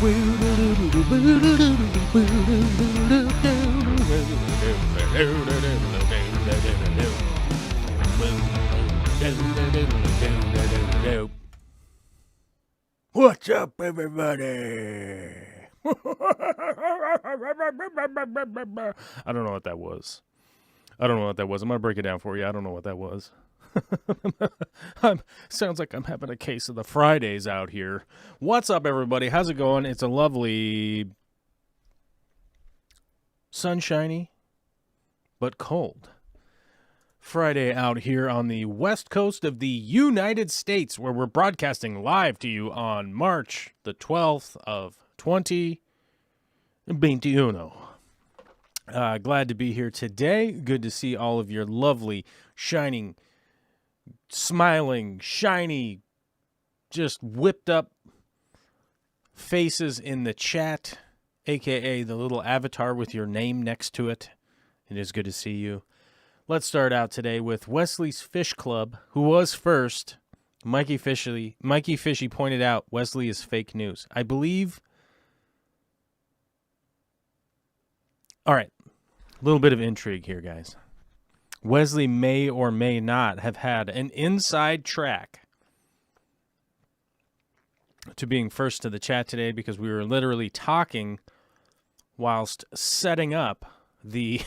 What's up, everybody? I don't know what that was. I'm going to break it down for you. I don't know what that was. Sounds like I'm having a case of the Fridays out here. What's up, everybody? How's it going? It's a lovely, sunshiny, but cold Friday out here on the west coast of the United States, where we're broadcasting live to you on March the 12th of 2021. Glad to be here today. Good to see all of your lovely, shining, smiling, shiny, just whipped up faces in the chat, aka the little avatar with your name next to it. It is good to see you. Let's start out today with Wesley's Fish Club, who was first. Mikey Fishy pointed out Wesley is fake news. I believe. All right, a little bit of intrigue here, guys. Wesley may or may not have had an inside track to being first to the chat today, because we were literally talking whilst setting up the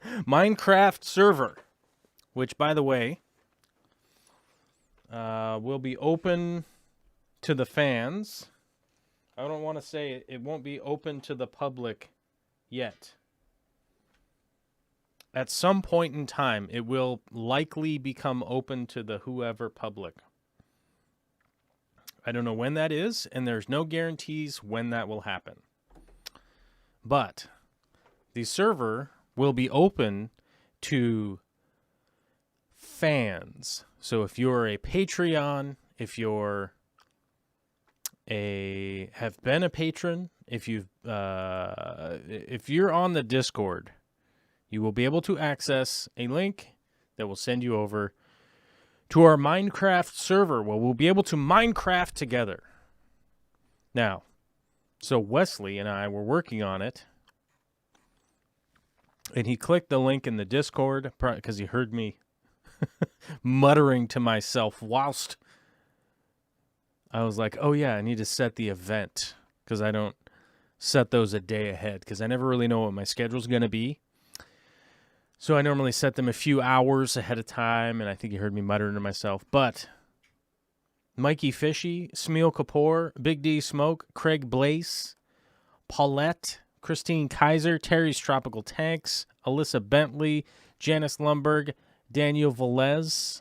Minecraft server, which, by the way, will be open to the fans. I don't want to say it won't be open to the public yet. At some point in time, it will likely become open to the whoever public. I don't know when that is, and there's no guarantees when that will happen. But the server will be open to fans. So if you're a Patreon, if you're have been a patron, if you're on the Discord, you will be able to access a link that will send you over to our Minecraft server, where we'll be able to Minecraft together. Now, so Wesley and I were working on it, and he clicked the link in the Discord because he heard me muttering to myself whilst I was like, oh yeah, I need to set the event, because I don't set those a day ahead, because I never really know what my schedule's going to be. So I normally set them a few hours ahead of time, and I think you heard me muttering to myself. But Mikey Fishy, Smeal Kapoor, Big D Smoke, Craig Blaze, Paulette, Christine Kaiser, Terry's Tropical Tanks, Alyssa Bentley, Janice Lumberg, Daniel Velez,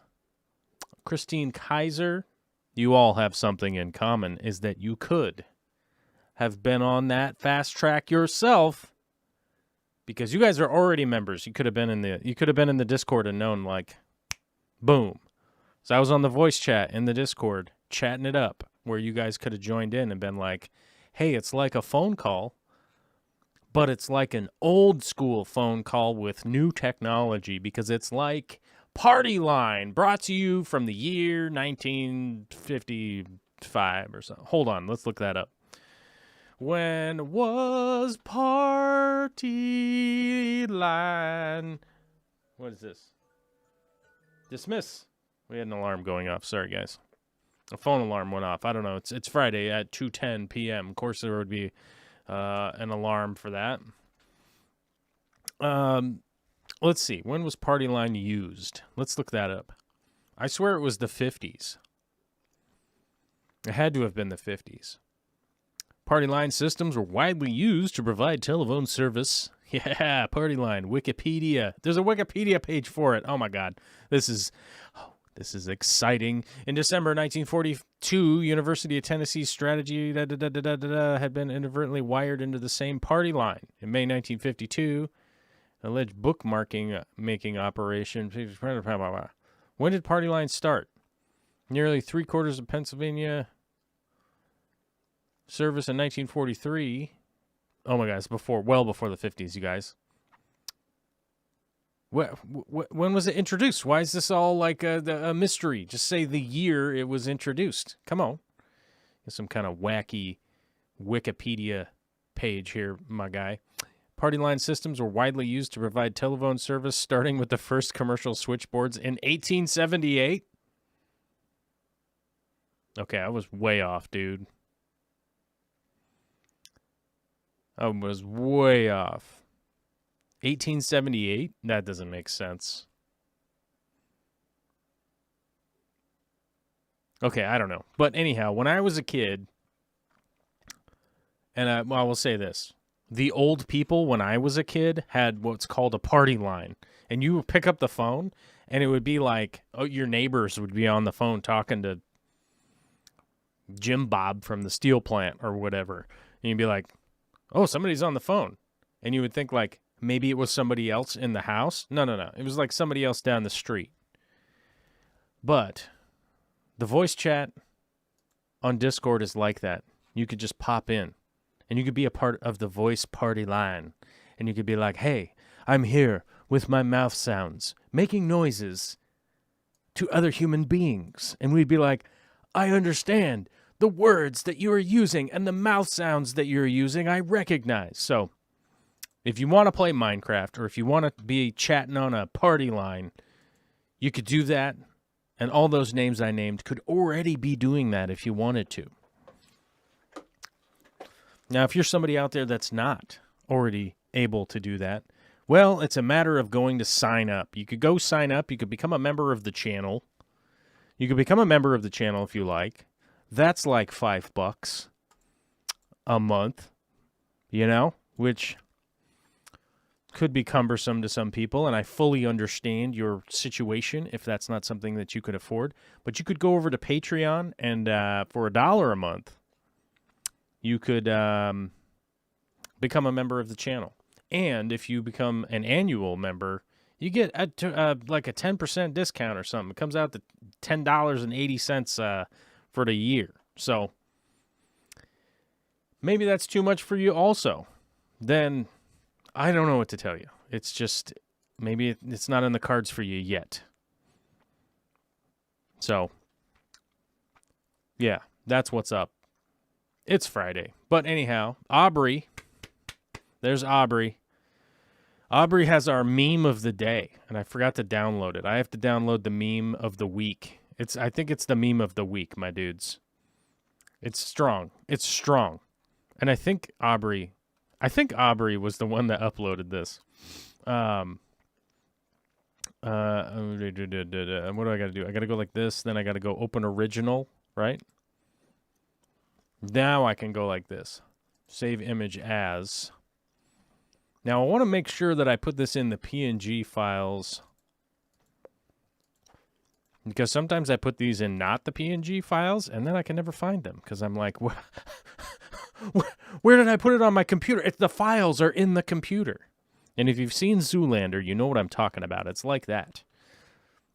Christine Kaiser. You all have something in common, is that you could have been on that fast track yourself, because you guys are already members. You could have been in the Discord and known, like, boom. So I was on the voice chat in the Discord, chatting it up, where you guys could have joined in and been like, hey, it's like a phone call, but it's like an old school phone call with new technology, because it's like Party Line, brought to you from the year 1955 or so. Hold on, let's look that up. When was Party Line? What is this? Dismiss. We had an alarm going off. Sorry, guys. A phone alarm went off. I don't know. It's Friday at 2:10 p.m. Of course, there would be an alarm for that. Let's see. When was Party Line used? Let's look that up. I swear it was the 50s. It had to have been the 50s. Party Line systems were widely used to provide telephone service. Yeah, Party Line, Wikipedia. There's a Wikipedia page for it. Oh my God, this is exciting. In December 1942, University of Tennessee strategy had been inadvertently wired into the same party line. In May 1952, alleged bookmarking making operation. When did Party Line start? Nearly 3/4 of Pennsylvania. Service in 1943. Oh my God, it's well before the 50s, you guys. When was it introduced? Why is this all like a mystery? Just say the year it was introduced. Come on. Some kind of wacky Wikipedia page here, my guy. Party line systems were widely used to provide telephone service, starting with the first commercial switchboards in 1878. Okay, I was way off, dude. I was way off. 1878? That doesn't make sense. Okay, I don't know. But anyhow, when I was a kid, and I will say this. The old people, when I was a kid, had what's called a party line. And you would pick up the phone, and it would be like, oh, your neighbors would be on the phone talking to Jim Bob from the steel plant or whatever. And you'd be like, oh, somebody's on the phone. And you would think, like, maybe it was somebody else in the house. No. It was like somebody else down the street. But the voice chat on Discord is like that. You could just pop in. And you could be a part of the voice party line. And you could be like, hey, I'm here with my mouth sounds, making noises to other human beings. And we'd be like, I understand the words that you are using and the mouth sounds that you're using, I recognize. So if you want to play Minecraft or if you want to be chatting on a party line, you could do that. And all those names I named could already be doing that if you wanted to. Now, if you're somebody out there that's not already able to do that, well, it's a matter of going to sign up. You could go sign up. You could become a member of the channel. You could become a member of the channel if you like. That's like $5 a month, you know, which could be cumbersome to some people, and I fully understand your situation if that's not something that you could afford. But you could go over to Patreon, and for $1 a month, you could become a member of the channel. And if you become an annual member, you get like a 10% discount or something. It comes out to $10.80 for the year. So maybe that's too much for you also. Then I don't know what to tell you. It's just maybe it's not in the cards for you yet. So yeah, that's what's up. It's Friday. But anyhow, Aubrey, there's Aubrey. Aubrey has our meme of the day, and I forgot to download it. I have to download the meme of the week. I think it's the meme of the week, my dudes. It's strong. It's strong. And I think Aubrey was the one that uploaded this. What do I got to do? I got to go like this, then I got to go open original, right? Now I can go like this. Save image as. Now I want to make sure that I put this in the PNG files, because sometimes I put these in not the PNG files, and then I can never find them, because I'm like, where did I put it on my computer? The files are in the computer. And if you've seen Zoolander, you know what I'm talking about. It's like that.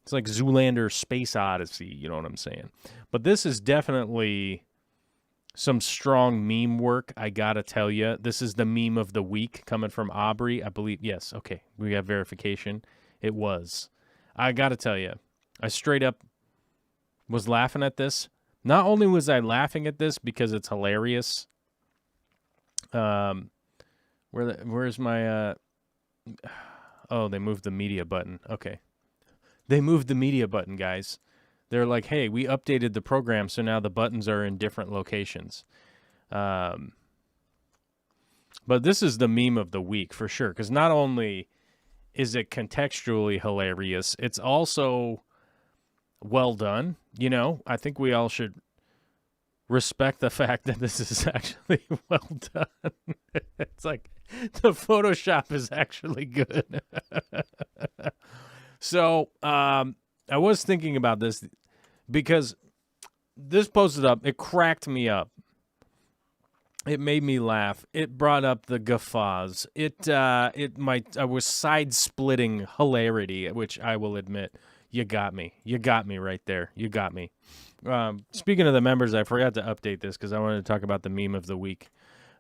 It's like Zoolander Space Odyssey, you know what I'm saying? But this is definitely some strong meme work, I gotta tell you. This is the meme of the week coming from Aubrey, I believe. Yes, okay, we have verification. It was. I gotta tell you, I straight up was laughing at this. Not only was I laughing at this because it's hilarious. Where's my... Oh, they moved the media button. Okay. They moved the media button, guys. They're like, hey, we updated the program, so now the buttons are in different locations. But this is the meme of the week for sure, because not only is it contextually hilarious, it's also well done. You know, I think we all should respect the fact that this is actually well done. It's like the Photoshop is actually good. So I was thinking about this because this posted up. It cracked me up. It made me laugh. It brought up the guffaws. I was side-splitting hilarity, which I will admit, you got me. You got me right there. You got me. Speaking of the members, I forgot to update this because I wanted to talk about the meme of the week.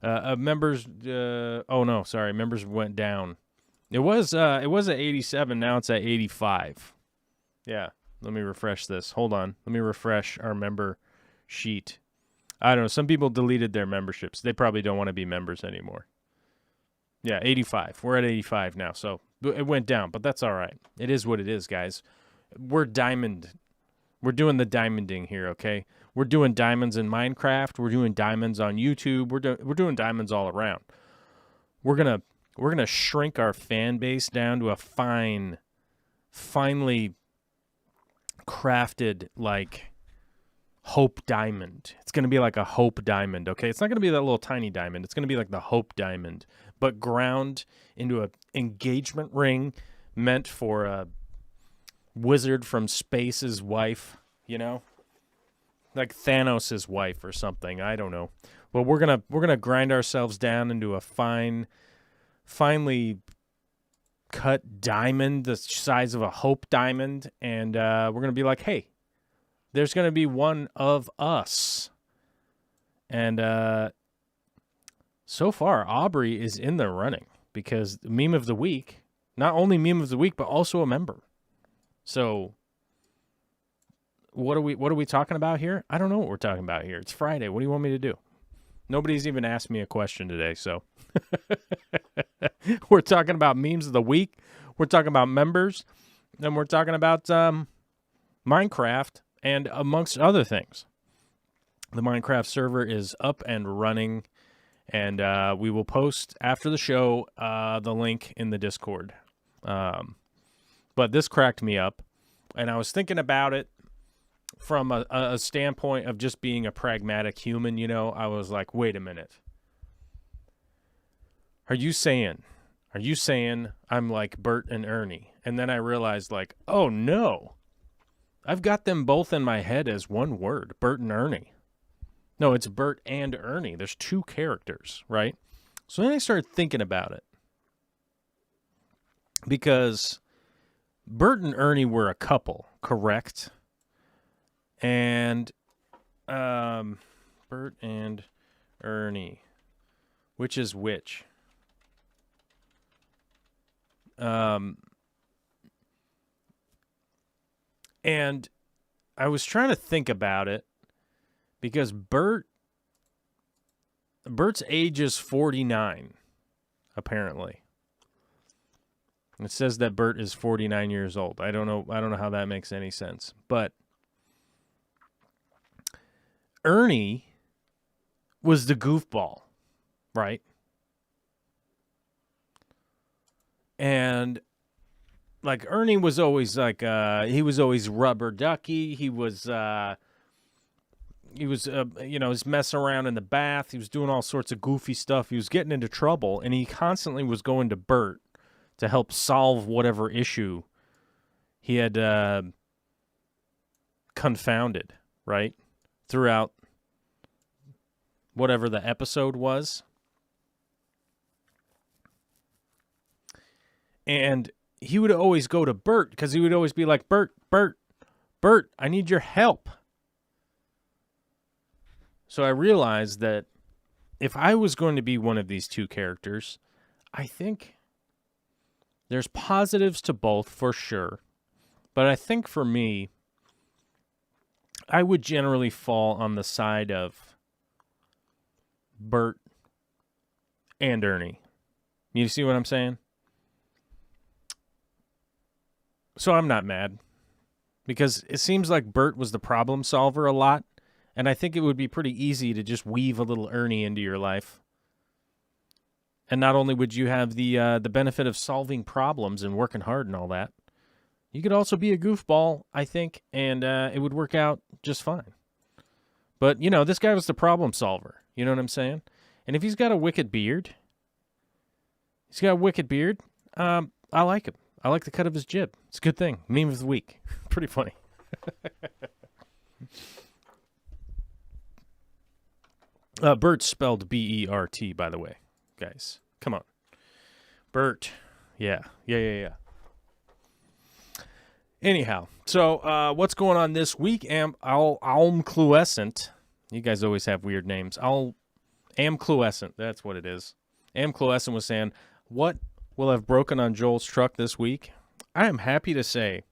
Members went down. It was at 87. Now it's at 85. Yeah. Let me refresh this. Hold on. Let me refresh our member sheet. I don't know. Some people deleted their memberships. They probably don't want to be members anymore. Yeah, 85. We're at 85 now, so it went down, but that's all right. It is what it is, guys. We're diamond. We're doing the diamonding here, okay? We're doing diamonds in Minecraft. We're doing diamonds on YouTube. We're doing diamonds all around. We're gonna shrink our fan base down to a finely crafted like Hope diamond. It's gonna be like a Hope diamond, okay? It's not gonna be that little tiny diamond. It's gonna be like the Hope diamond, but ground into a engagement ring meant for a wizard from space's wife, you know, like Thanos's wife or something. I don't know. But we're gonna grind ourselves down into a finely cut diamond the size of a Hope diamond, and we're gonna be like, hey, there's gonna be one of us. And so far, Aubrey is in the running because meme of the week, not only meme of the week, but also a member. So what are we talking about here? I don't know what we're talking about here. It's Friday. What do you want me to do? Nobody's even asked me a question today, so we're talking about memes of the week. We're talking about members, and we're talking about Minecraft and amongst other things. The Minecraft server is up and running, and we will post after the show the link in the Discord. But this cracked me up, and I was thinking about it from a standpoint of just being a pragmatic human, you know. I was like, wait a minute. Are you saying I'm like Bert and Ernie? And then I realized, like, oh no. I've got them both in my head as one word, Bert and Ernie. No, it's Bert and Ernie. There's two characters, right? So then I started thinking about it. Because Bert and Ernie were a couple, correct? And Bert and Ernie, which is which? And I was trying to think about it because Bert's age is 49, apparently. It says that Bert is 49 years old. I don't know how that makes any sense. But Ernie was the goofball, right? And like Ernie was always like he was always rubber ducky. He was he's messing around in the bath. He was doing all sorts of goofy stuff. He was getting into trouble, and he constantly was going to Bert to help solve whatever issue he had confounded, right? Throughout whatever the episode was. And he would always go to Bert because he would always be like, Bert, I need your help. So I realized that if I was going to be one of these two characters, I think there's positives to both for sure. But I think for me, I would generally fall on the side of Bert and Ernie. You see what I'm saying? So I'm not mad because it seems like Bert was the problem solver a lot, and I think it would be pretty easy to just weave a little Ernie into your life. And not only would you have the benefit of solving problems and working hard and all that, you could also be a goofball, I think, and it would work out just fine. But, you know, this guy was the problem solver. You know what I'm saying? And if he's got a wicked beard, I like him. I like the cut of his jib. It's a good thing. Meme of the week. Pretty funny. Bert's spelled B-E-R-T, by the way, guys. Come on. Bert. Yeah. Anyhow, so what's going on this week? Almcluescent. You guys always have weird names. Amcluescent. That's what it is. Amcluescent was saying, what will have broken on Joel's truck this week? I am happy to say,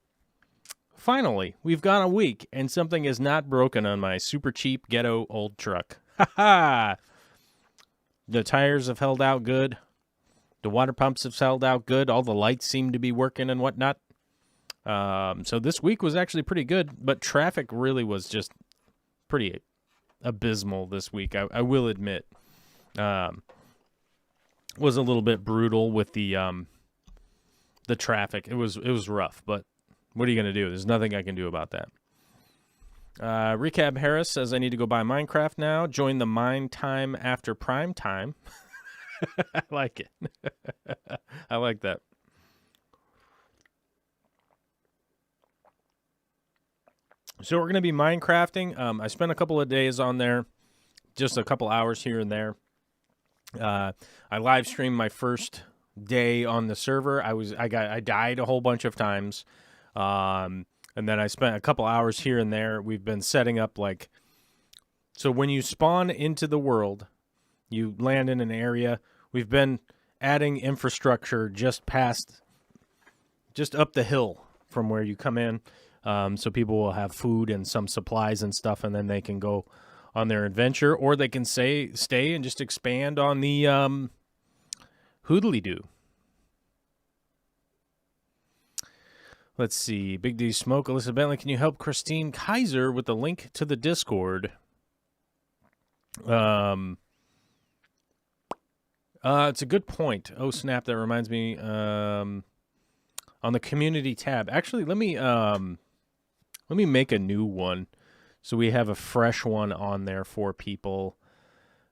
finally, we've gone a week and something is not broken on my super cheap ghetto old truck. The tires have held out good. The water pumps have held out good. All the lights seem to be working and whatnot. So this week was actually pretty good, but traffic really was just pretty abysmal this week. I will admit. Was a little bit brutal with the traffic. It was rough, but what are you going to do? There's nothing I can do about that. Recab Harris says, I need to go buy Minecraft now. Join the Mine Time after prime time. I like it. I like that. So we're going to be Minecrafting. I spent a couple of days on there, just a couple hours here and there. I live streamed my first day on the server. I died a whole bunch of times. And then I spent a couple hours here and there. We've been setting up so when you spawn into the world, you land in an area. We've been adding infrastructure just up the hill from where you come in. So people will have food and some supplies and stuff, and then they can go on their adventure, or they can stay and just expand on the hoodly-doo. Let's see. Big D Smoke, Alyssa Bentley, can you help Christine Kaiser with the link to the Discord? It's a good point. Oh, snap, that reminds me. On the community tab. Actually, let me make a new one so we have a fresh one on there for people.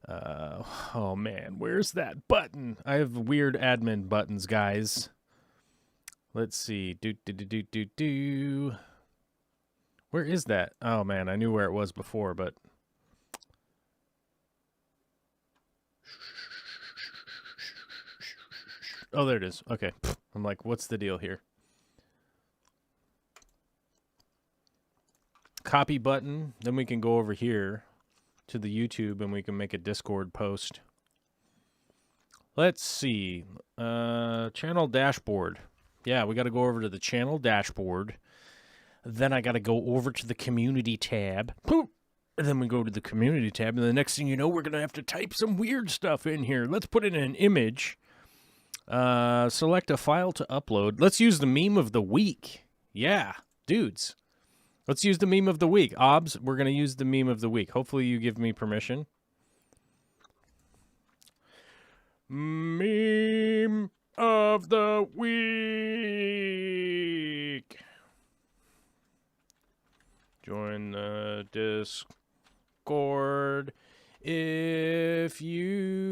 Oh, man, where's that button? I have weird admin buttons, guys. Let's see. Where is that? Oh, man, I knew where it was before, but... Oh, there it is. Okay. I'm like, what's the deal here? Copy button. Then we can go over here to the YouTube and we can make a Discord post. Let's see. Channel dashboard. Yeah, we got to go over to the channel dashboard. Then I got to go over to the community tab. And then we go to the community tab. And the next thing you know, we're going to have to type some weird stuff in here. Let's put in an image. Select a file to upload. Let's use the meme of the week. Yeah, dudes. Let's use the meme of the week. Obs, we're going to use the meme of the week. Hopefully you give me permission. Meme of the week. Join the Discord if you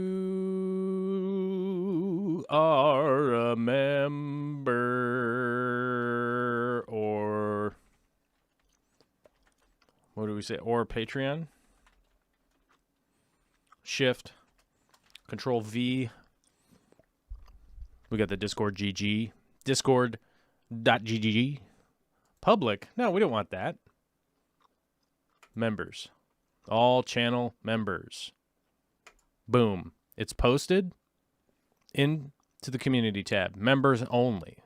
are a member, or what do we say? Or Patreon. Shift. Control V. We got the Discord GG. Discord.gg. Public. No, we don't want that. Members. All channel members. Boom. It's posted into the community tab. Members only.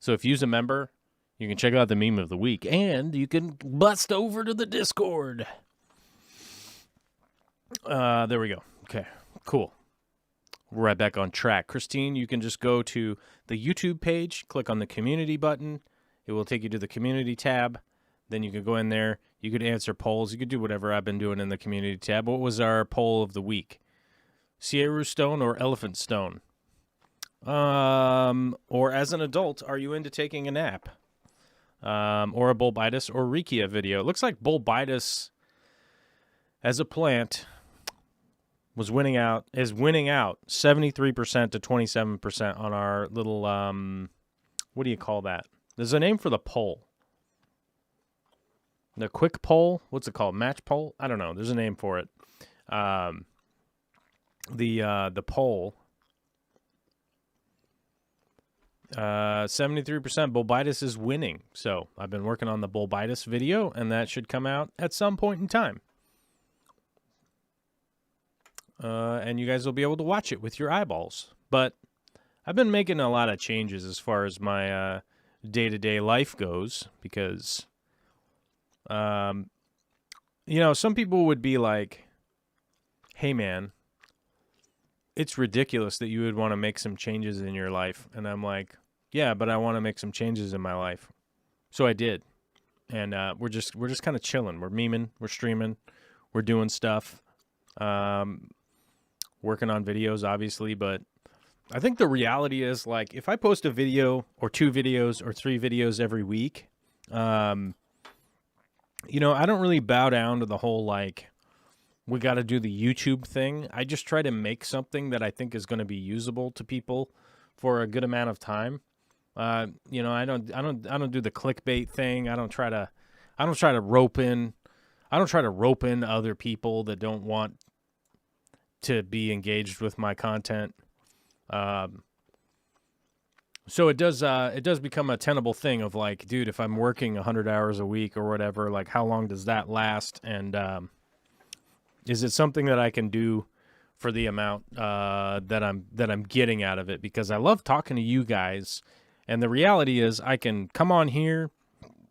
So if you're a member, you can check out the meme of the week, and you can bust over to the Discord. There we go. Okay, cool. We're right back on track. Christine, you can just go to the YouTube page, click on the community button. It will take you to the community tab. Then you can go in there. You could answer polls. You could do whatever I've been doing in the community tab. What was our poll of the week? Sierra Stone or Elephant Stone? Or as an adult, are you into taking a nap? Or a Bulbitis or Rekia video. It looks like Bulbitis as a plant is winning out 73% to 27% on our little, what do you call that? There's a name for the poll. The quick poll? What's it called? Match poll? I don't know. There's a name for it. The poll. 73% Bulbitis is winning. So I've been working on the Bulbitis video, and that should come out at some point in time. And you guys will be able to watch it with your eyeballs. But I've been making a lot of changes as far as my day-to-day life goes, because, you know, some people would be like, hey man, it's ridiculous that you would want to make some changes in your life. And I'm like, yeah, but I want to make some changes in my life. So I did. And we're just kind of chilling. We're memeing, we're streaming, we're doing stuff, working on videos, obviously. But I think the reality is, like, if I post a video or 2 videos or 3 videos every week, you know, I don't really bow down to the whole, like, we got to do the YouTube thing. I just try to make something that I think is going to be usable to people for a good amount of time. You know, I don't do the clickbait thing. I don't try to rope in other people that don't want to be engaged with my content. So it does become a tenable thing of, like, dude, if I'm working 100 hours a week or whatever, like, how long does that last? And is it something that I can do for the amount that I'm getting out of it? Because I love talking to you guys, and the reality is I can come on here,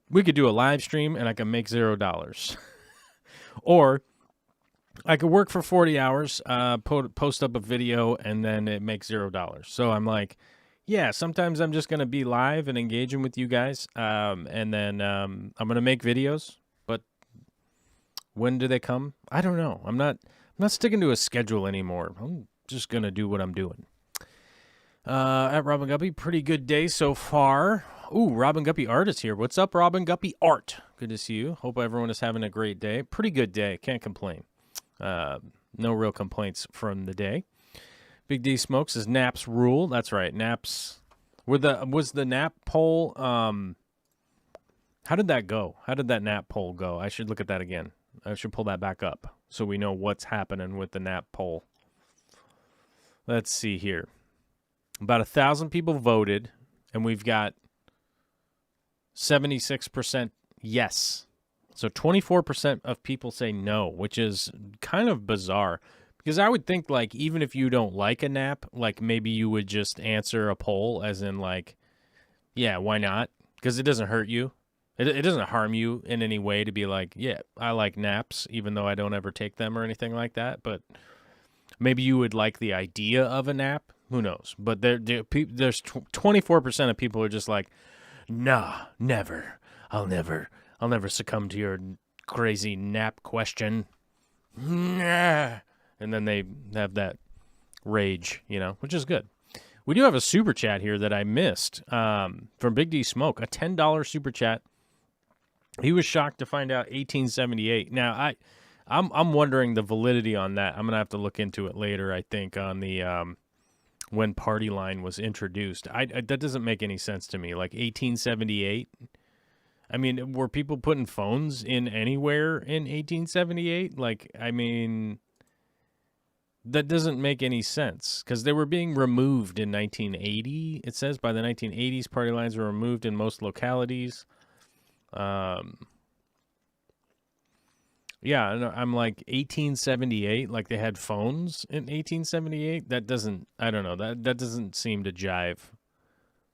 we could do a live stream, and I can make $0. Or I could work for 40 hours, post up a video, and then it makes $0. So I'm like, yeah, sometimes I'm just going to be live and engaging with you guys, and then I'm going to make videos. But when do they come? I don't know. I'm not sticking to a schedule anymore. I'm just going to do what I'm doing. At Robin Guppy, pretty good day so far. Ooh, Robin Guppy Art is here. What's up, Robin Guppy Art? Good to see you. Hope everyone is having a great day. Pretty good day. Can't complain. No real complaints from the day. Big D Smoke says naps rule. That's right. Naps. Was the nap poll, how did that go? How did that nap poll go? I should look at that again. I should pull that back up so we know what's happening with the nap poll. Let's see here. About 1,000 people voted, and we've got 76% yes. So 24% of people say no, which is kind of bizarre. Because I would think, like, even if you don't like a nap, like, maybe you would just answer a poll as in, like, yeah, why not? Because it doesn't hurt you. It doesn't harm you in any way to be like, yeah, I like naps, even though I don't ever take them or anything like that. But maybe you would like the idea of a nap. Who knows? But there's 24% of people who are just like, nah, never. I'll never succumb to your crazy nap question. Nah. And then they have that rage, you know, which is good. We do have a super chat here that I missed from Big D Smoke, a $10 super chat. He was shocked to find out 1878. Now, I'm wondering the validity on that. I'm gonna have to look into it later. I think on the when Party Line was introduced. I that doesn't make any sense to me. Like 1878. I mean, were people putting phones in anywhere in 1878? Like, I mean, that doesn't make any sense because they were being removed in 1980. It says by the 1980s, party lines were removed in most localities. Yeah, I'm like 1878, like they had phones in 1878. That doesn't, I don't know, that doesn't seem to jive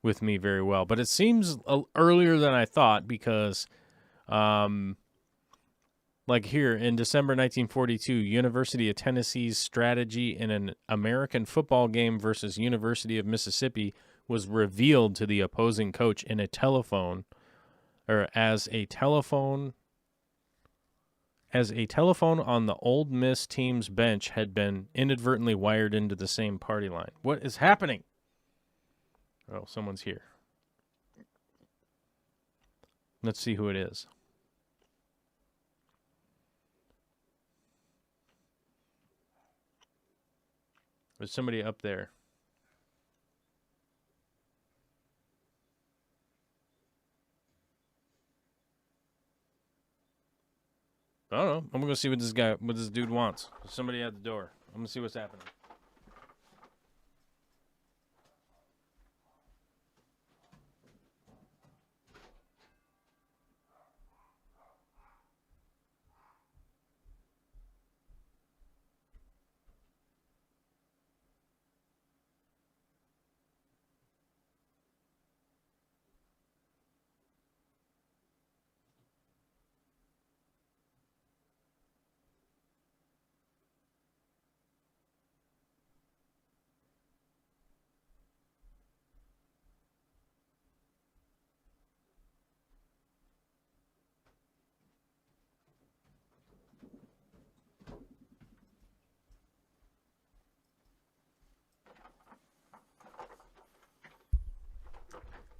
with me very well. But it seems earlier than I thought because, like here in December 1942, University of Tennessee's strategy in an American football game versus University of Mississippi was revealed to the opposing coach in a telephone, or as a telephone on the Old Miss team's bench had been inadvertently wired into the same party line. What is happening? Oh, someone's here. Let's see who it is. There's somebody up there. I don't know. I'm gonna go see what this dude wants. There's somebody at the door. I'm gonna see what's happening.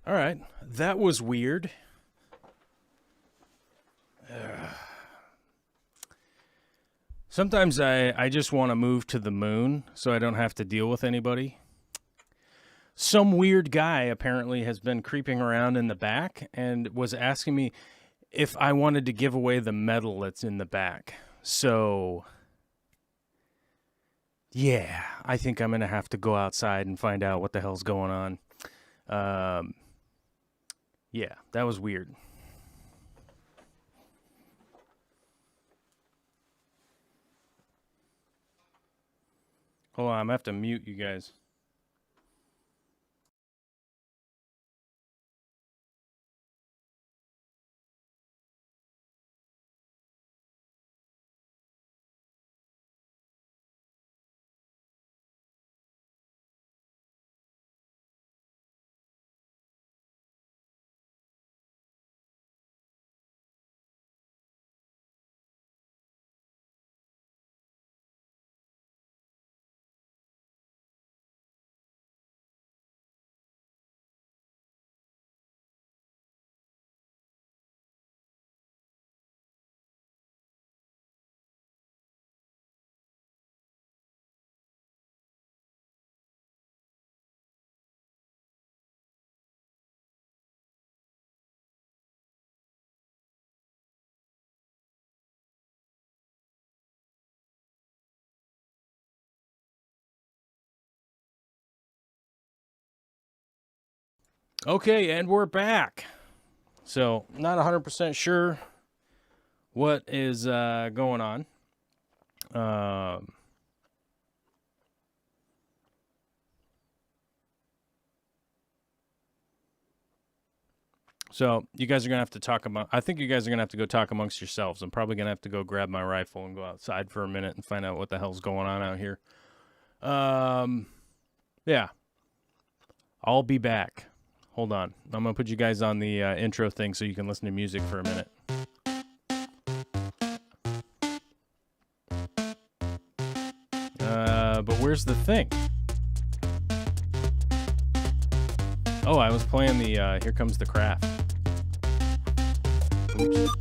All right. That was weird. Sometimes I just want to move to the moon so I don't have to deal with anybody. Some weird guy apparently has been creeping around in the back and was asking me if I wanted to give away the medal that's in the back. So, yeah, I think I'm going to have to go outside and find out what the hell's going on. Yeah, that was weird. Hold on, I'm going to have to mute you guys. Okay, and we're back. So, not 100% sure what is going on. So, you guys are going to have to talk about... I think you guys are going to have to go talk amongst yourselves. I'm probably going to have to go grab my rifle and go outside for a minute and find out what the hell's going on out here. Yeah. I'll be back. Hold on. I'm going to put you guys on the intro thing so you can listen to music for a minute. But where's the thing? Oh, I was playing the Here Comes the Craft. Oops.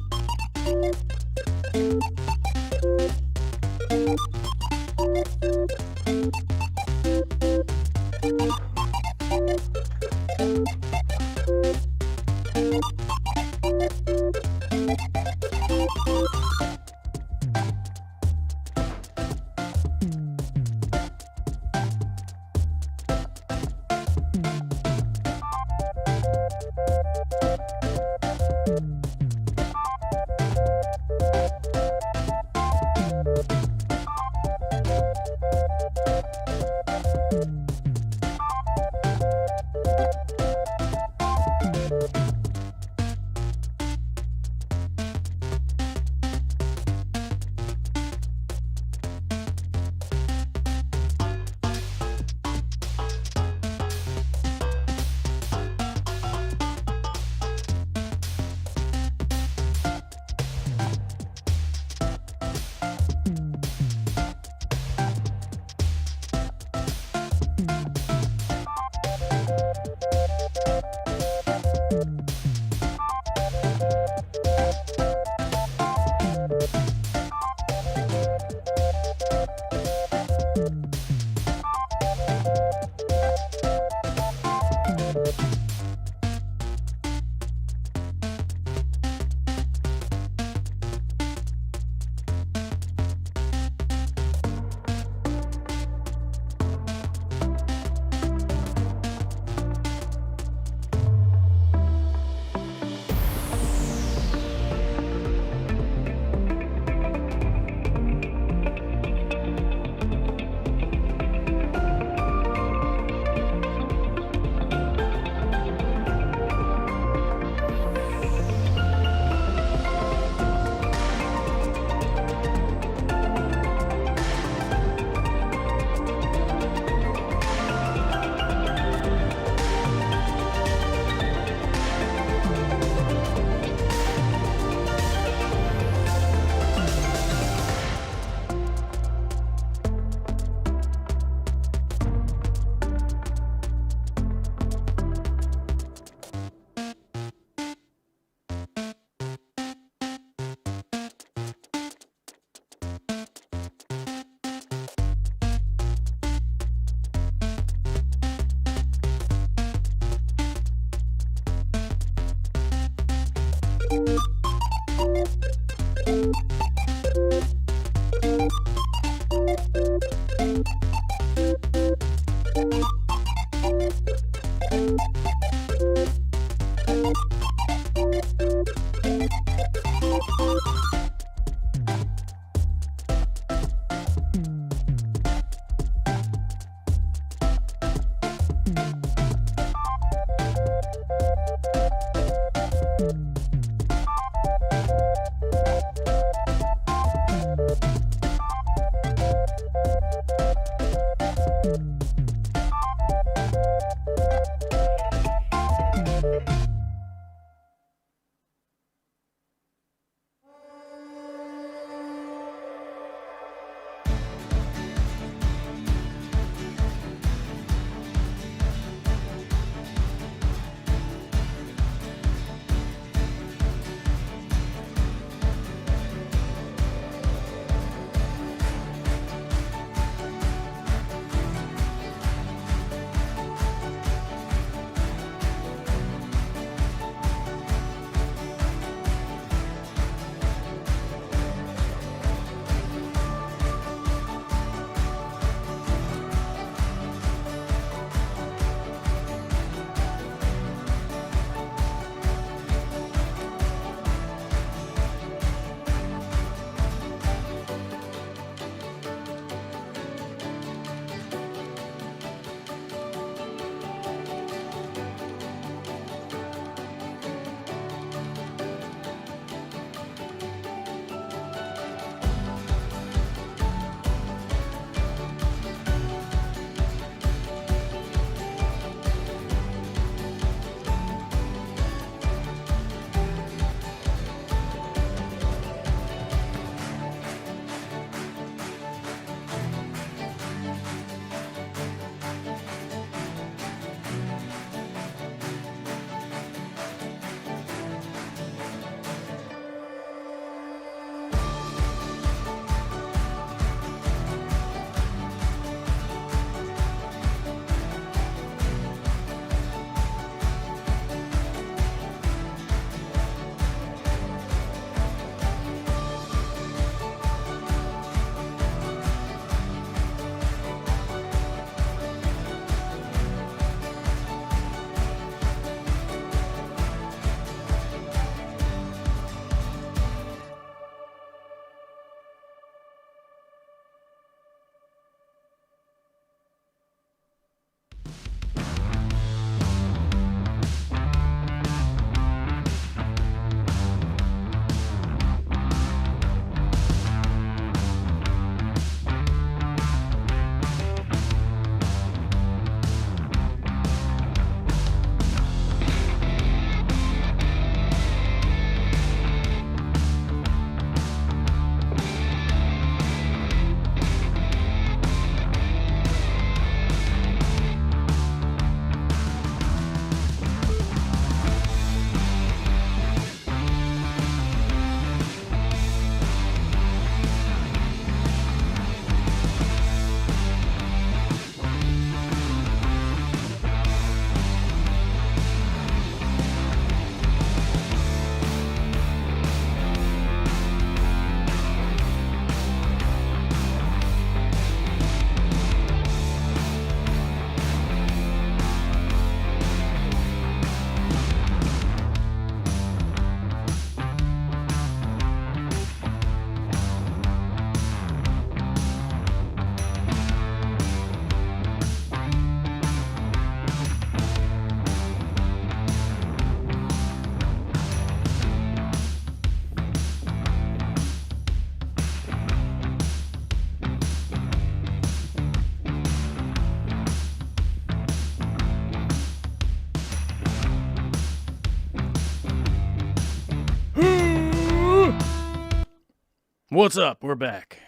What's up? We're back.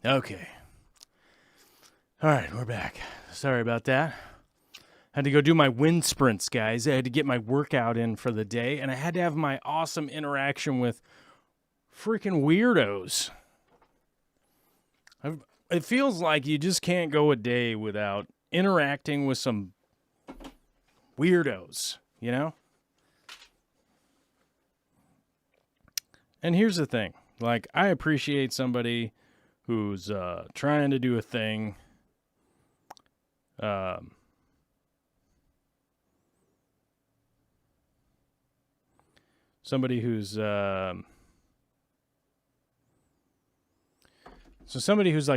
Okay. All right, we're back. Sorry about that. Had to go do my wind sprints, guys. I had to get my workout in for the day, and I had to have my awesome interaction with freaking weirdos. It feels like you just can't go a day without interacting with some weirdos, you know? And here's the thing. Like, I appreciate somebody who's trying to do a thing. Somebody who's like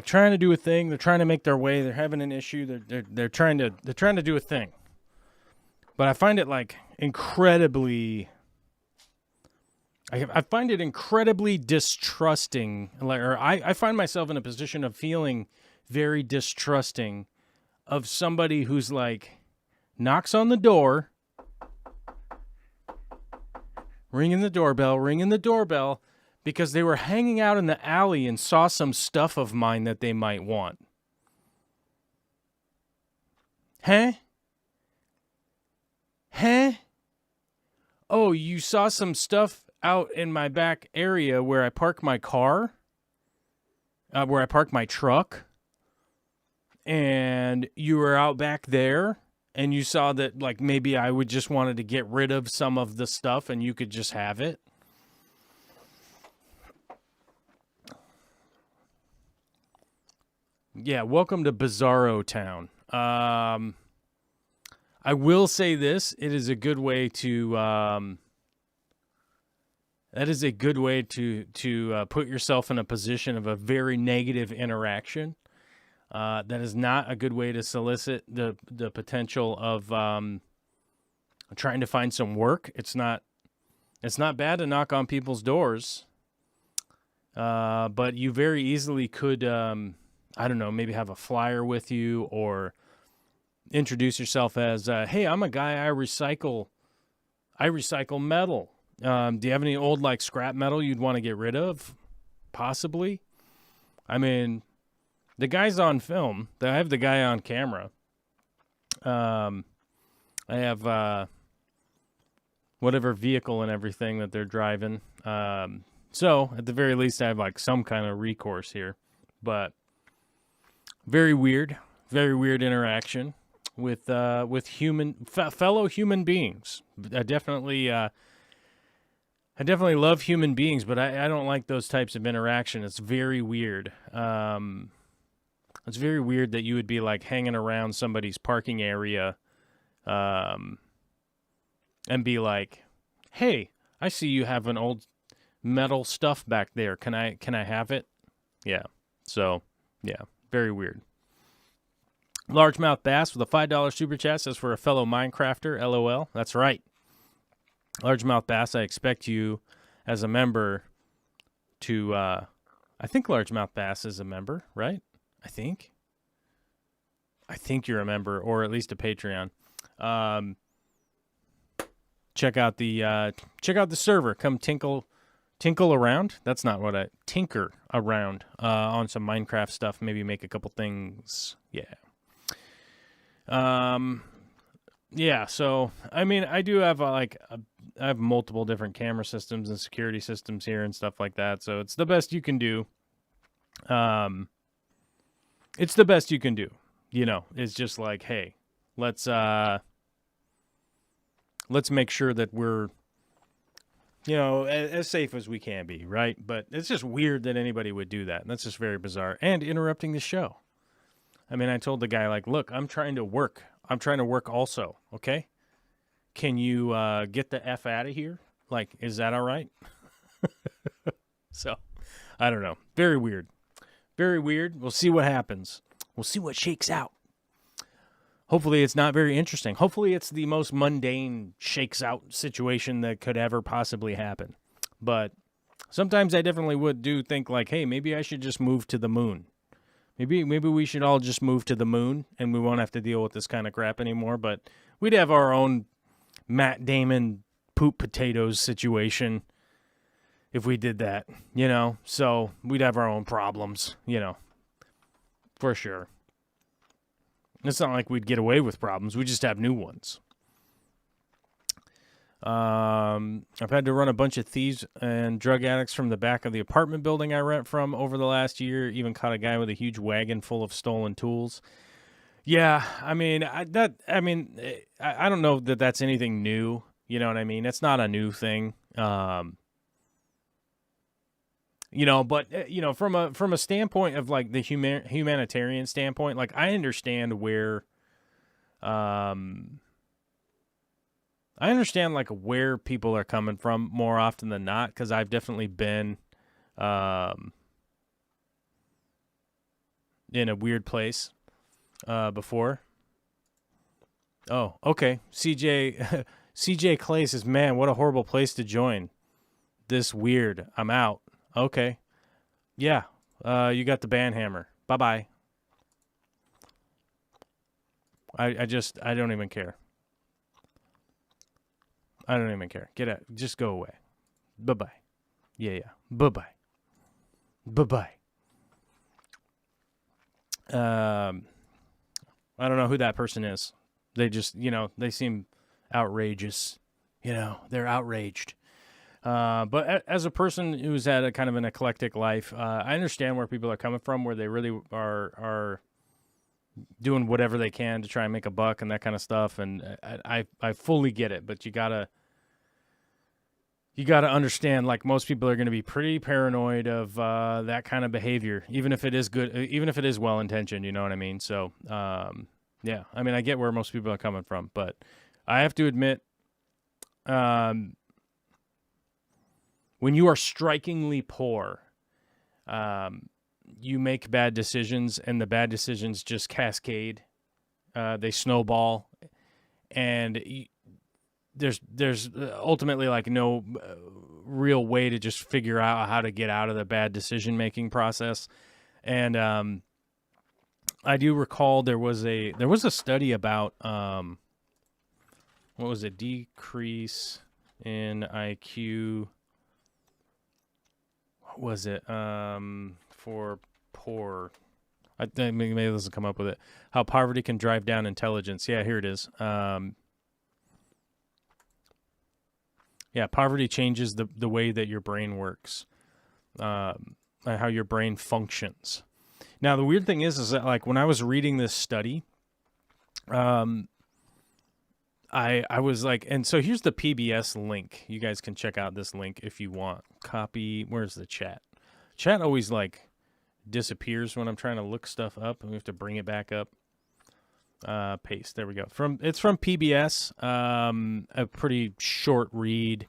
trying to do a thing. They're trying to make their way. They're having an issue. They're trying to do a thing. But I find it like incredibly. I find it incredibly distrusting. Or I find myself in a position of feeling very distrusting of somebody who's like knocks on the door, ringing the doorbell, because they were hanging out in the alley and saw some stuff of mine that they might want. Huh? Oh, you saw some stuff out in my back area where I park my car? Where I park my truck? And you were out back there? And you saw that, like, maybe I would just wanted to get rid of some of the stuff and you could just have it? Yeah, welcome to Bizarro Town. I will say this: it is a good way to. That is a good way to put yourself in a position of a very negative interaction. That is not a good way to solicit the potential of trying to find some work. It's not bad to knock on people's doors, but you very easily could. I don't know, maybe have a flyer with you or introduce yourself as, hey, I'm a guy, I recycle metal. Do you have any old, like, scrap metal you'd want to get rid of? Possibly. I mean, the guy's on film. I have the guy on camera. I have whatever vehicle and everything that they're driving. So, at the very least, I have, like, some kind of recourse here. But very weird interaction with fellow human beings. I definitely love human beings, but I don't like those types of interaction. It's very weird. It's very weird that you would be like hanging around somebody's parking area, and be like, "Hey, I see you have an old metal stuff back there. Can I have it?" Yeah. So, yeah. Very weird. Largemouth Bass with a $5 super chat says, for a fellow Minecrafter, LOL. That's right. Largemouth Bass, I expect you as a member to, I think Largemouth Bass is a member, right? I think you're a member, or at least a Patreon. Check out the server. Come tinkle around. That's not what I tinker around on some Minecraft stuff. Maybe make a couple things. Yeah. Yeah. So I mean, I do have I have multiple different camera systems and security systems here and stuff like that. So it's the best you can do. It's the best you can do. You know, it's just like, hey, let's make sure that we're, you know, as safe as we can be, right? But it's just weird that anybody would do that. That's just very bizarre and interrupting the show. I mean, I told the guy, like, look, I'm trying to work also, okay? Can you get the F out of here? Like, is that all right? So, I don't know. Very weird. Very weird. We'll see what happens. We'll see what shakes out. Hopefully it's not very interesting. Hopefully it's the most mundane shakes out situation that could ever possibly happen. But sometimes I definitely would think like, hey, maybe I should just move to the moon. Maybe we should all just move to the moon and we won't have to deal with this kind of crap anymore. But we'd have our own Matt Damon poop potatoes situation if we did that, you know. So we'd have our own problems, you know, for sure. It's not like we'd get away with problems. We just have new ones. I've had to run a bunch of thieves and drug addicts from the back of the apartment building I rent from over the last year. Even caught a guy with a huge wagon full of stolen tools. Yeah, I mean, I don't know that that's anything new. You know what I mean? It's not a new thing. But from a standpoint of like the humanitarian standpoint, like I understand um, like where people are coming from more often than not, because I've definitely been um, in a weird place before. Oh, okay. CJ Clay says, "Man, what a horrible place to join. This weird. I'm out." Okay. Yeah. You got the ban hammer. Bye-bye. I don't even care. I don't even care. Get out. Just go away. Bye-bye. Yeah. Bye-bye. Bye-bye. I don't know who that person is. They just, they seem outrageous. They're outraged. But as a person who's had a kind of an eclectic life, I understand where people are coming from, where they really are doing whatever they can to try and make a buck and that kind of stuff. And I fully get it, but you gotta understand, like, most people are going to be pretty paranoid of that kind of behavior, even if it is good, even if it is well-intentioned, you know what I mean? So, yeah, I mean, I get where most people are coming from, but I have to admit, when you are strikingly poor, you make bad decisions, and the bad decisions just cascade. They snowball, and there's ultimately like no real way to just figure out how to get out of the bad decision making process. And I do recall there was a study about what was it? Decrease in IQ. What was it? For poor. I think maybe this will come up with it. How poverty can drive down intelligence. Yeah, here it is. Yeah, poverty changes the way that your brain works, how your brain functions. Now, the weird thing is that, like, when I was reading this study, I was like, and so here's the PBS link. You guys can check out this link if you want. Copy. Where's the chat? Chat always like disappears when I'm trying to look stuff up, and we have to bring it back up. Paste. There we go. It's from PBS. A pretty short read,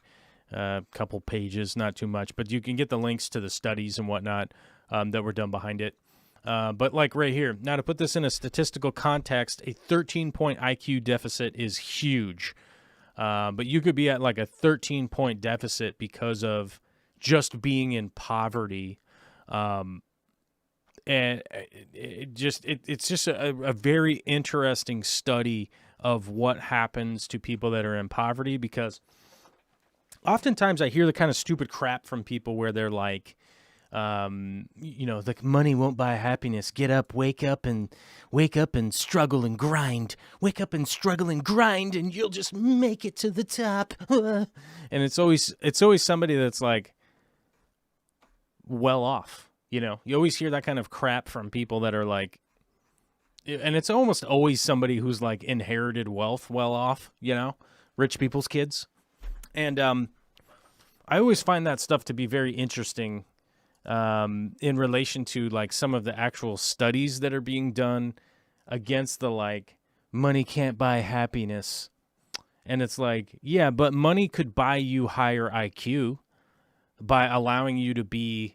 couple pages, not too much, but you can get the links to the studies and whatnot that were done behind it. But like right here, now to put this in a statistical context, a 13-point IQ deficit is huge. But you could be at like a 13-point deficit because of just being in poverty. And it's just a very interesting study of what happens to people that are in poverty, because oftentimes I hear the kind of stupid crap from people where they're like, like, money won't buy happiness. Get up, wake up and struggle and grind. Wake up and struggle and grind, and you'll just make it to the top. And it's always somebody that's like well off. You always hear that kind of crap from people that are like, and it's almost always somebody who's like inherited wealth well off, rich people's kids. And I always find that stuff to be very interesting in relation to like some of the actual studies that are being done against the like money can't buy happiness. And it's like, yeah, but money could buy you higher IQ by allowing you to be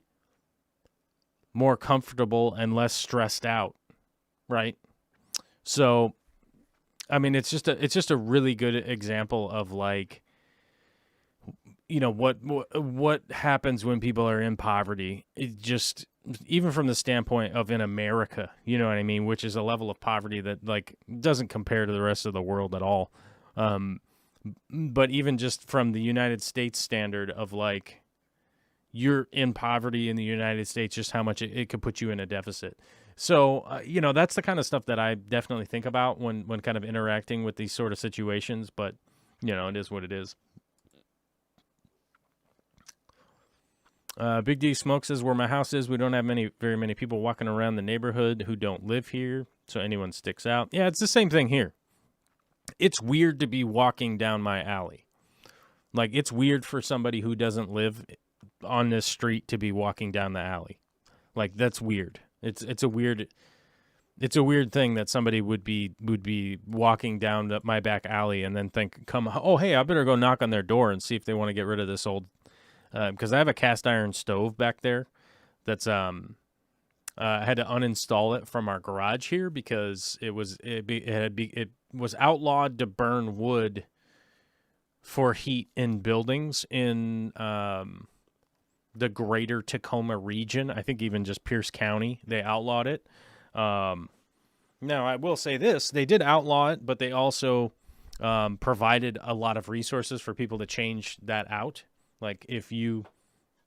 more comfortable and less stressed out, right? So, I mean, it's just a really good example of like, what happens when people are in poverty. It just, even from the standpoint of in America, you know what I mean, which is a level of poverty that like doesn't compare to the rest of the world at all. But even just from the United States standard of like, you're in poverty in the United States, just how much it could put you in a deficit. So, that's the kind of stuff that I definitely think about when kind of interacting with these sort of situations. But, it is what it is. Big D Smoke says, where my house is, we don't have very many people walking around the neighborhood who don't live here, so anyone sticks out. Yeah, it's the same thing here. It's weird to be walking down my alley. Like, it's weird for somebody who doesn't live on this street to be walking down the alley. Like, that's weird. It's a weird thing that somebody would be walking down my back alley and then think, oh, hey, I better go knock on their door and see if they want to get rid of this old, because I have a cast iron stove back there that's I had to uninstall it from our garage here because it was outlawed to burn wood for heat in buildings in the greater Tacoma region. I think even just Pierce County, they outlawed it. Now, I will say this. They did outlaw it, but they also provided a lot of resources for people to change that out. Like, if you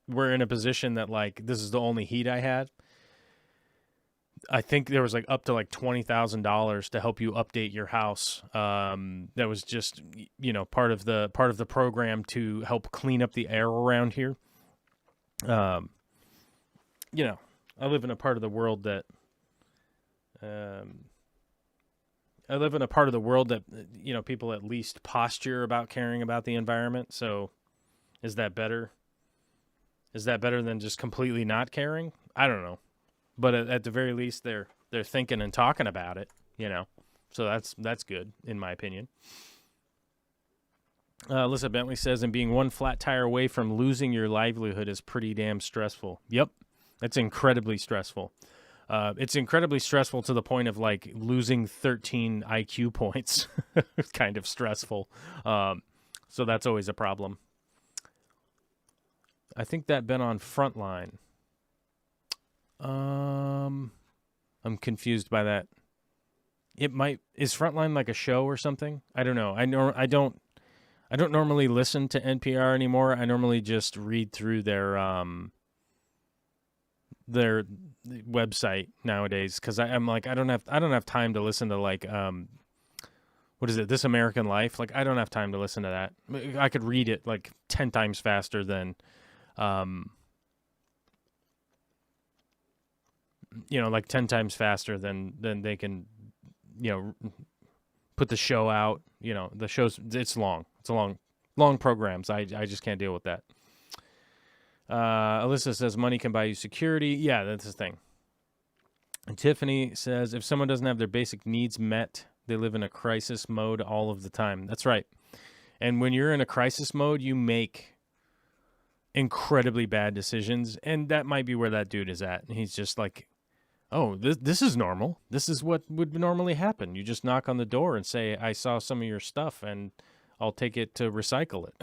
were in a position that, like, this is the only heat I had, I think there was, like, up to, like, $20,000 to help you update your house. That was just, part of the program to help clean up the air around here. I live in a part of the world that people at least posture about caring about the environment. So is that better? Is that better than just completely not caring? I don't know. But at the very least, they're thinking and talking about it, So that's good, in my opinion. Alyssa Bentley says, and being one flat tire away from losing your livelihood is pretty damn stressful. Yep, that's incredibly stressful. It's incredibly stressful to the point of, like, losing 13 IQ points. It's kind of stressful. So that's always a problem. I think that been on Frontline. I'm confused by that. It might, is Frontline like a show or something? I don't know. I don't normally listen to NPR anymore. I normally just read through their website nowadays, because I'm like, I don't have time to listen to, like, what is it, This American Life? Like, I don't have time to listen to that. I could read it like 10 times faster than like 10 times faster than they can, put the show out. The show's, it's long. It's a long programs. I just can't deal with that. Alyssa says money can buy you security. Yeah, that's the thing. And Tiffany says if someone doesn't have their basic needs met, they live in a crisis mode all of the time. That's right. And when you're in a crisis mode, you make incredibly bad decisions, and that might be where that dude is at. He's just like, oh, this is normal. This is what would normally happen. You just knock on the door and say, I saw some of your stuff, and I'll take it to recycle it.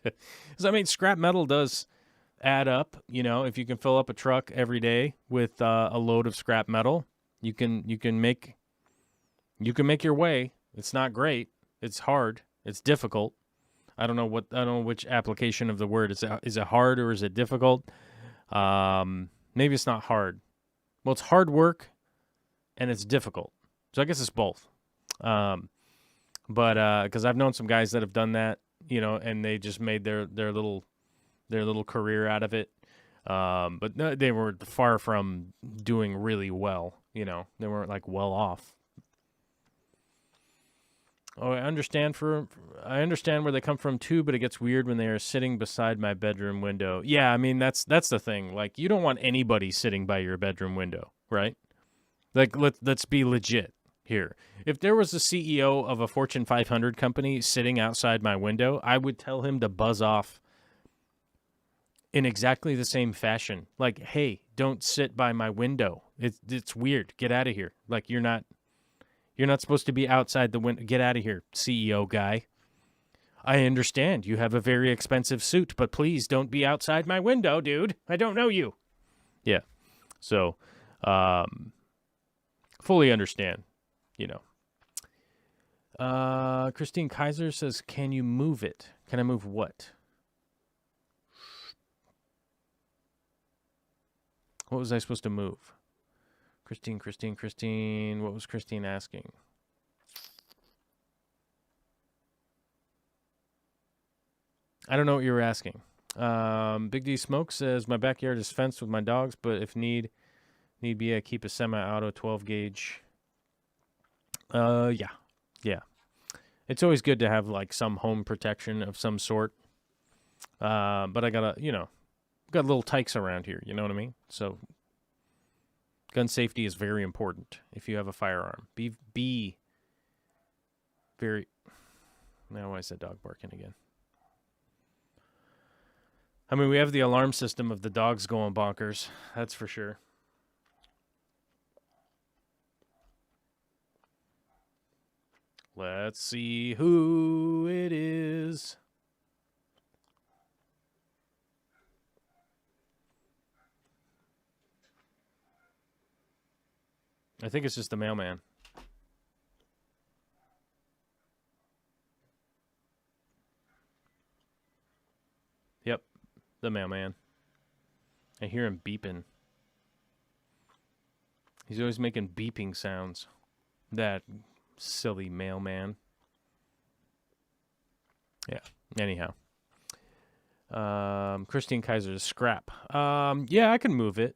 Because, I mean, scrap metal does add up. If you can fill up a truck every day with a load of scrap metal, you can make your way. It's not great. It's hard. It's difficult. I don't know which application of the word. Is it hard or is it difficult? Maybe it's not hard. Well, it's hard work and it's difficult. So I guess it's both. But because I've known some guys that have done that, and they just made their little career out of it. But they were far from doing really well. They weren't, like, well off. Oh, I understand where they come from too, but it gets weird when they are sitting beside my bedroom window. Yeah, I mean, that's the thing. Like, you don't want anybody sitting by your bedroom window, right? Like, let's be legit here. If there was a CEO of a Fortune 500 company sitting outside my window, I would tell him to buzz off in exactly the same fashion. Like, hey, don't sit by my window. It's weird. Get out of here. Like, you're not supposed to be outside the window. Get out of here, CEO guy. I understand you have a very expensive suit, but please don't be outside my window, dude. I don't know you. Yeah. So, fully understand, Christine Kaiser says, can you move it? Can I move what? What was I supposed to move? Christine. What was Christine asking? I don't know what you were asking. Big D Smoke says, my backyard is fenced with my dogs, but if need be, I keep a semi-auto 12-gauge. Yeah. It's always good to have, like, some home protection of some sort. But I gotta, we've got little tykes around here, you know what I mean? So gun safety is very important if you have a firearm. Be very... Now I said dog barking again. I mean, we have the alarm system of the dogs going bonkers. That's for sure. Let's see who it is. I think it's just the mailman. Yep, the mailman. I hear him beeping. He's always making beeping sounds. That silly mailman. Yeah, anyhow. Christine Kaiser's scrap. Yeah, I can move it.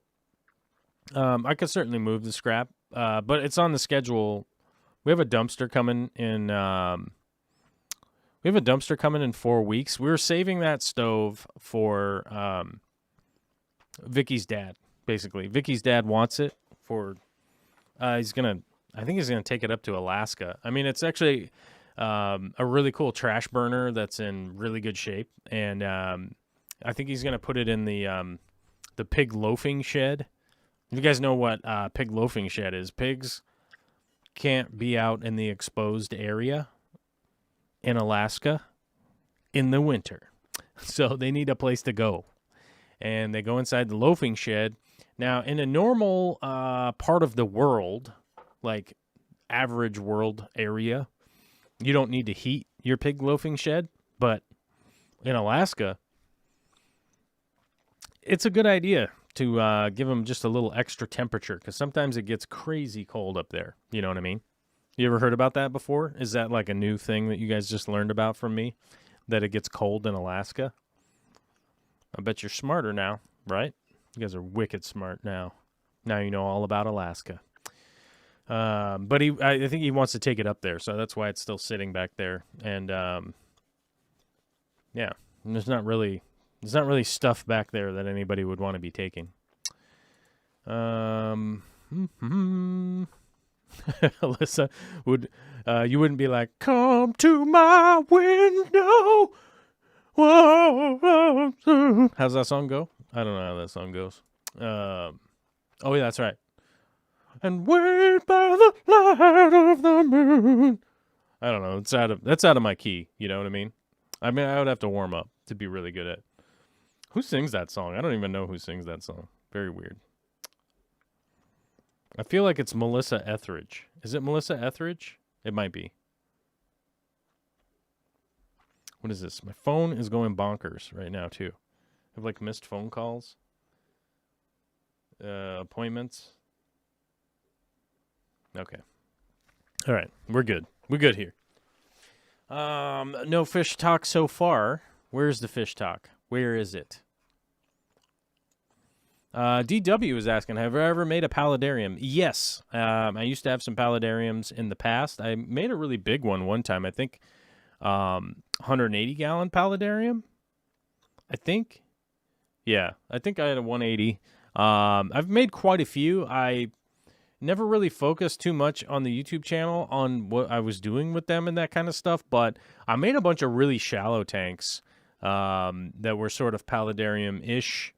I could certainly move the scrap, but it's on the schedule. We have a dumpster coming in. We have a dumpster coming in 4 weeks. We were saving that stove for Vicky's dad. Basically, Vicky's dad wants it for. I think he's gonna take it up to Alaska. I mean, it's actually a really cool trash burner that's in really good shape, and I think he's gonna put it in the pig loafing shed. You guys know what pig loafing shed is. Pigs can't be out in the exposed area in Alaska in the winter. So they need a place to go. And they go inside the loafing shed. Now, in a normal part of the world, like average world area, you don't need to heat your pig loafing shed. But in Alaska, it's a good idea to give them just a little extra temperature, because sometimes it gets crazy cold up there. You know what I mean? You ever heard about that before? Is that like a new thing that you guys just learned about from me, that it gets cold in Alaska? I bet you're smarter now, right? You guys are wicked smart now. Now you know all about Alaska. But I think he wants to take it up there, so that's why it's still sitting back there. And yeah, and there's not really stuff back there that anybody would want to be taking. Alyssa, you wouldn't be like, come to my window. Whoa. How's that song go? I don't know how that song goes. Oh yeah, that's right. And wait by the light of the moon. I don't know. That's out of my key. You know what I mean? I would have to warm up to be really good at. Who sings that song? I don't even know who sings that song. Very weird. I feel like it's Melissa Etheridge. Is it Melissa Etheridge? It might be. What is this? My phone is going bonkers right now, too. I have, like, missed phone calls. Appointments. Okay. All right. We're good. We're good here. No fish talk so far. Where's the fish talk? Where is it? DW is asking, have I ever made a paludarium? Yes. I used to have some paludariums in the past. I made a really big one time. I think 180-gallon paludarium. I think. Yeah, I think I had a 180. I've made quite a few. I never really focused too much on the YouTube channel on what I was doing with them and that kind of stuff, but I made a bunch of really shallow tanks that were sort of paludarium-ish.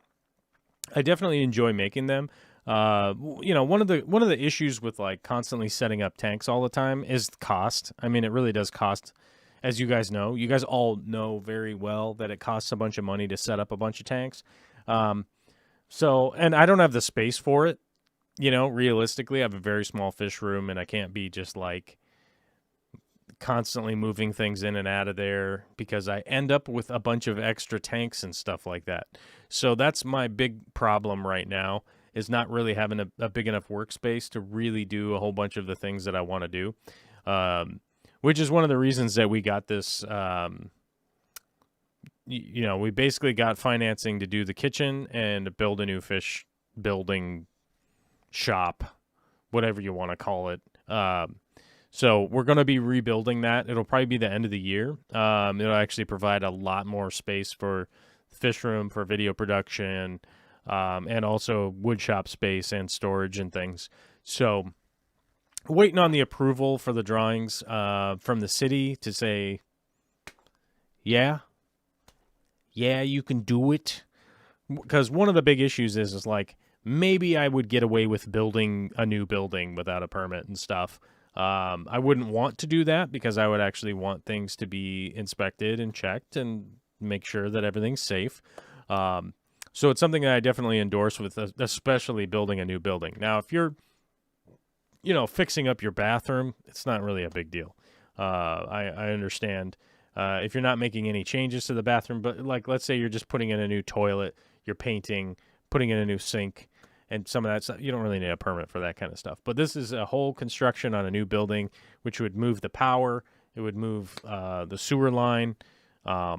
I definitely enjoy making them. You know, one of the issues with like constantly setting up tanks all the time is cost. I mean, it really does cost, as you guys know. You guys all know very well that it costs a bunch of money to set up a bunch of tanks. So, and I don't have the space for it. You know, realistically, I have a very small fish room, and I can't be just like constantly moving things in and out of there because I end up with a bunch of extra tanks and stuff like that. So that's my big problem right now, is not really having a big enough workspace to really do a whole bunch of the things that I want to do, which is one of the reasons that we got this, you know, we basically got financing to do the kitchen and build a new fish building shop, whatever you want to call it. So we're going to be rebuilding that. It'll probably be the end of the year. It'll actually provide a lot more space for fish room for video production, and also woodshop space and storage and things. So waiting on the approval for the drawings from the city to say, yeah, you can do it. Because one of the big issues is like, maybe I would get away with building a new building without a permit and stuff. I wouldn't want to do that because I would actually want things to be inspected and checked and make sure that everything's safe. So it's something that I definitely endorse with, especially building a new building. Now, if you're, fixing up your bathroom, it's not really a big deal. I understand if you're not making any changes to the bathroom, but like, let's say you're just putting in a new toilet, you're painting, putting in a new sink, and some of that stuff, you don't really need a permit for that kind of stuff. But this is a whole construction on a new building, which would move the power. It would move the sewer line. I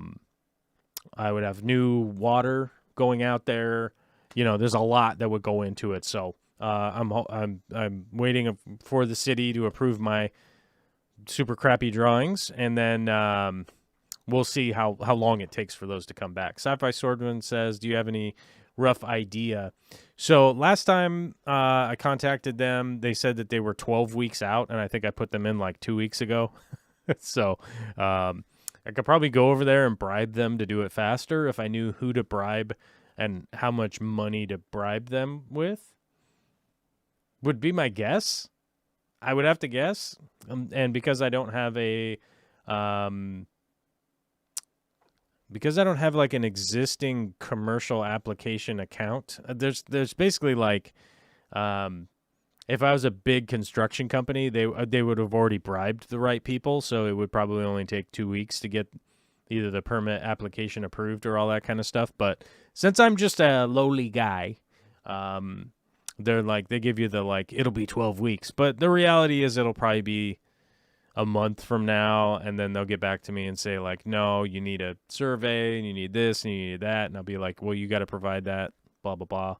would have new water going out there. There's a lot that would go into it. So I'm waiting for the city to approve my super crappy drawings, and then we'll see how long it takes for those to come back. Sci-Fi Swordman says, do you have any rough idea? So last time I contacted them, they said that they were 12 weeks out, and I think I put them in like 2 weeks ago. So I could probably go over there and bribe them to do it faster if I knew who to bribe and how much money to bribe them with. Would be my guess. I would have to guess. And because I don't have because I don't have like an existing commercial application account, there's basically like, if I was a big construction company, they would have already bribed the right people. So it would probably only take 2 weeks to get either the permit application approved or all that kind of stuff. But since I'm just a lowly guy, they give you the it'll be 12 weeks, but the reality is it'll probably be a month from now, and then they'll get back to me and say like, no, you need a survey and you need this and you need that. And I'll be like, well, you got to provide that, blah, blah, blah.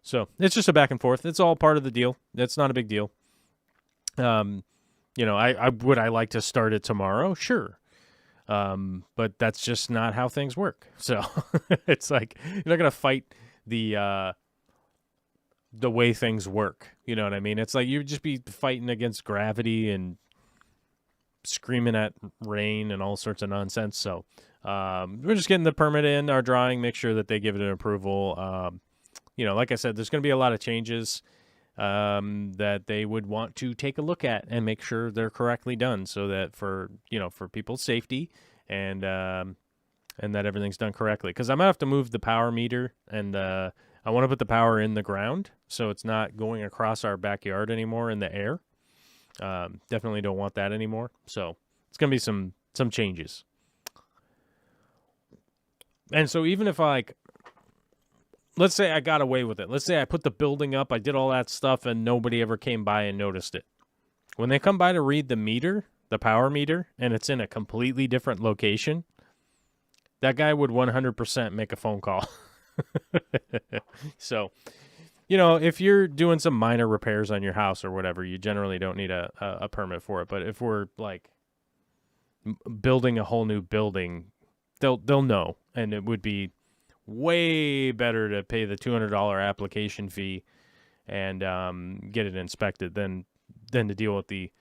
So it's just a back and forth. It's all part of the deal. That's not a big deal. I would I like to start it tomorrow? Sure. But that's just not how things work. So it's like, you're not going to fight the way things work. You know what I mean? It's like you'd just be fighting against gravity and screaming at rain and all sorts of nonsense. So we're just getting the permit in, our drawing, make sure that they give it an approval. Like I said, there's going to be a lot of changes that they would want to take a look at and make sure they're correctly done, so that for people's safety and that everything's done correctly. Because I'm going to have to move the power meter, and I want to put the power in the ground so it's not going across our backyard anymore in the air. Definitely don't want that anymore. So it's going to be some changes. And so even if let's say I got away with it. Let's say I put the building up, I did all that stuff, and nobody ever came by and noticed it. When they come by to read the meter, the power meter, and it's in a completely different location, that guy would 100% make a phone call. So, if you're doing some minor repairs on your house or whatever, you generally don't need a permit for it. But if we're like building a whole new building, they'll know, and it would be way better to pay the $200 application fee and get it inspected than to deal with the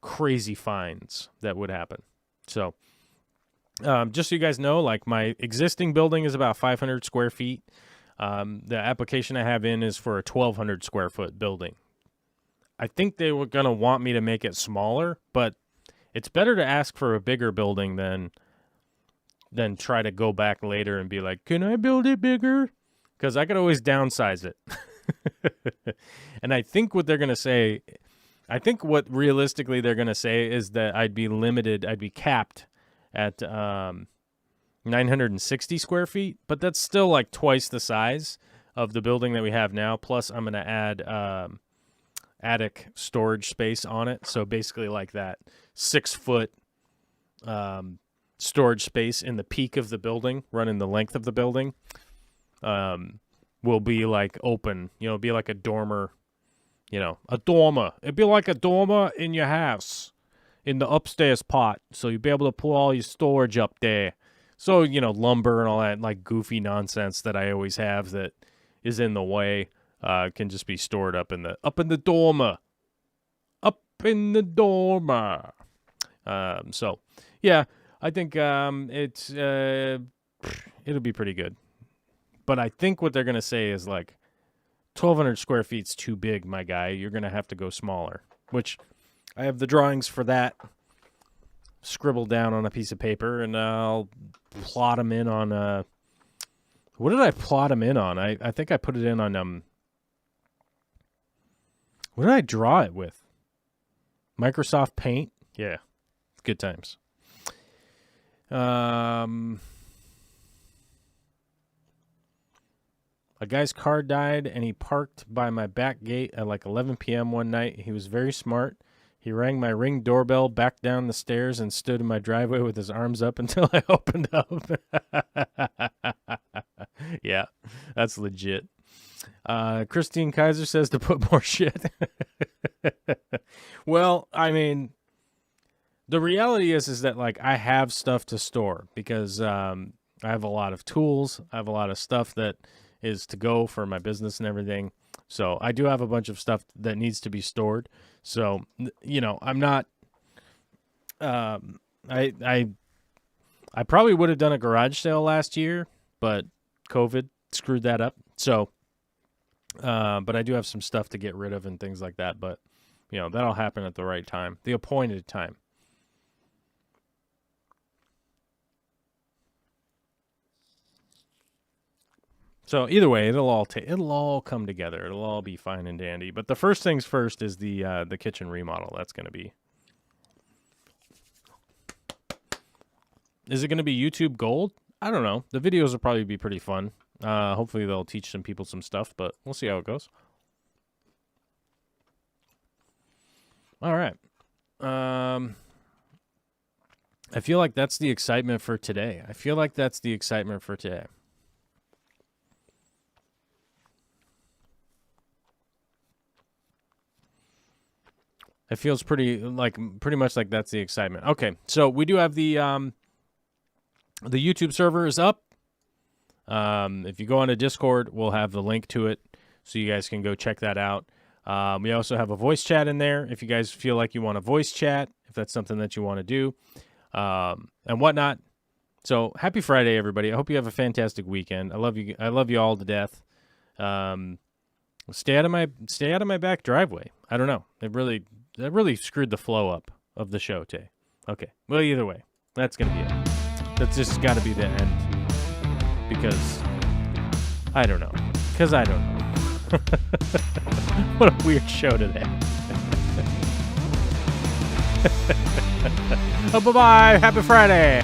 crazy fines that would happen. So just so you guys know, like my existing building is about 500 square feet. The application I have in is for a 1,200 square foot building. I think they were going to want me to make it smaller, but it's better to ask for a bigger building than try to go back later and be like, can I build it bigger? Because I could always downsize it. And I think what they're going to say, I think what realistically they're going to say is that I'd be capped at 960 square feet, but that's still like twice the size of the building that we have now. Plus I'm going to add attic storage space on it. So basically like that 6 foot storage space in the peak of the building, running the length of the building, will be like open, be like a dormer, a dormer. It'd be like a dormer in your house in the upstairs part. So you'd be able to put all your storage up there. So, lumber and all that like goofy nonsense that I always have that is in the way can just be stored up in the dormer. Up in the dormer. So, yeah, I think it'll be pretty good. But I think what they're going to say is like 1,200 square feet's too big, my guy. You're going to have to go smaller, which I have the drawings for that scribbled down on a piece of paper, and I'll plot them in on what did I plot them in on? I think I put it in on what did I draw it with? Microsoft Paint? Yeah. Good times. A guy's car died, and he parked by my back gate at like 11 p.m. one night. He was very smart. He rang my Ring doorbell, back down the stairs, and stood in my driveway with his arms up until I opened up. Yeah, that's legit. Christine Kaiser says to put more shit. Well, I mean, the reality is that like I have stuff to store because I have a lot of tools. I have a lot of stuff that is to go for my business and everything. So I do have a bunch of stuff that needs to be stored. So, I'm not, I probably would have done a garage sale last year, but COVID screwed that up. So, but I do have some stuff to get rid of and things like that. But, that'll happen at the right time, the appointed time. So either way, it'll all come together. It'll all be fine and dandy. But the first things first is the kitchen remodel. That's going to be. Is it going to be YouTube Gold? I don't know. The videos will probably be pretty fun. Hopefully they'll teach some people some stuff, but we'll see how it goes. All right. I feel like that's the excitement for today. It feels pretty much like that's the excitement. Okay, so we do have the YouTube server is up. If you go on to Discord, we'll have the link to it, so you guys can go check that out. We also have a voice chat in there if you guys feel like you want a voice chat, if that's something that you want to do, and whatnot. So happy Friday, everybody! I hope you have a fantastic weekend. I love you all to death. Stay out of my back driveway. I don't know. That really screwed the flow up of the show today. Okay. Well, either way, that's gonna be it. That's just got to be the end because I don't know. What a weird show today. Oh, bye-bye. Happy Friday.